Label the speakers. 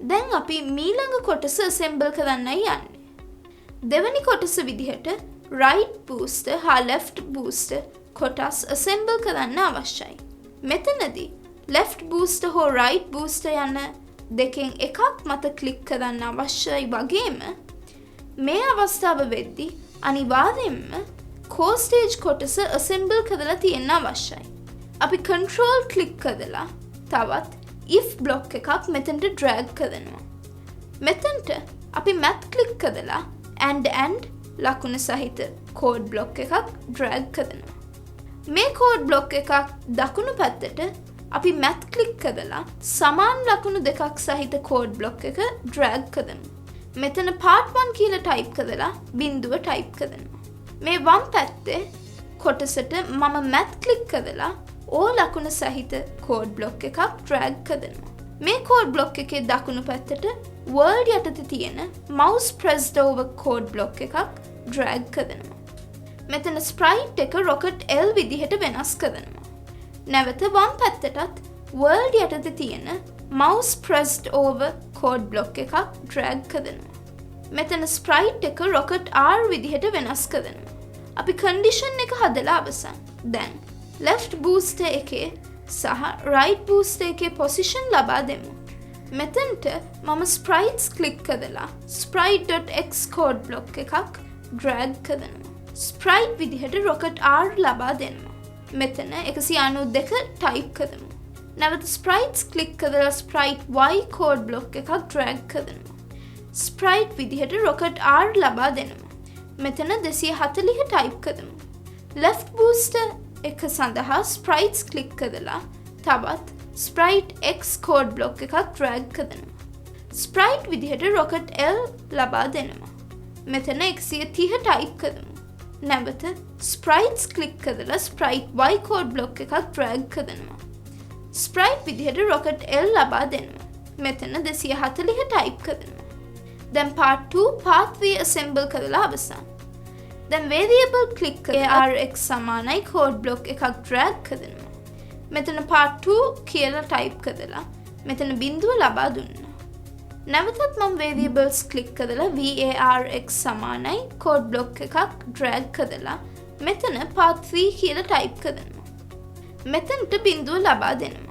Speaker 1: දැන් අපි මීළඟ කොටස assemble කරන්නයි යන්නේ. දෙවැනි කොටස විදිහට right booster හා left booster කොටස් assemble කරන්න අවශ්‍යයි. මෙතනදී left booster හෝ right booster යන දෙකෙන් එකක් මත ක්ලික් කරන්න අවශ්‍යයි වගේම මේ අවස්ථාව වෙද්දී අනිවාර්යයෙන්ම core stage කොටස assemble කරලා තියෙන්න අවශ්‍යයි. අපි control click කරලා තවත් if block එකක් මෙතනට drag කරනවා. මෙතනට අපි math click කරලා and ලකුණ සහිත code block එකක් drag කරනවා. මේ code block එකක් දකුණු පැත්තට අපි math click කරලා සමාන ලකුණු දෙකක් සහිත code block එක drag කරමු. මෙතන part 1 කියලා type කරලා බිඳුව type කරනවා. මේ වම් පැත්තේ කොටසට මම math click කරලා ඕ ලකුණ සහිත code block එකක් drag කරනවා. මේ code block එකේ දකුණු පැත්තට word යටතේ තියෙන mouse pressed over code block එකක් drag කරනවා. මෙතන sprite එක rocket L විදිහට වෙනස් කරනවා. නැවත වම් පැත්තටත් word යටතේ තියෙන mouse pressed over code block එකක් drag කරනවා. මෙතන sprite එක rocket R විදිහට වෙනස් කරනවා. අපි condition එක හදලා අවසන්. දැන් left booster එකේ සහ right booster එකේ position ලබා දෙමු. මෙතනට මම sprites click කරලා sprite.x code block එකක් drag කරනවා. sprite විදිහට rocket R ලබා දෙනවා. මෙතන 192 type කරමු. නැවත sprites click කරලා sprite y code block එකක් drag කරනවා. sprite විදිහට rocket R ලබා දෙනවා. මෙතන 240 type කරමු. left booster එක සඳහා sprites click කරලා තවත් sprite x code block එකක් drag කරනවා. sprite විදිහට rocket L ලබා දෙනවා. මෙතන 130 type කරමු. නැවත sprites click කරලා sprite y code block එකක් drag කරනවා. sprite විදිහට rocket L ලබා දෙනවා. මෙතන 240 type කරනවා. දැන් part 2 part 3 assemble කරලා අවසන්. දැන් variable click කරලා rx සමානයි code block එකක් drag කරනවා. මෙතන part 2 කියලා type කරලා මෙතන බිඳුව ලබා දුන්නා. නැවතත් මම variables click කරලා varx සමානයි code block එකක් drag කරලා මෙතන part 3 කියලා type කරනවා. මෙතනට බිඳුව ලබා දෙනවා.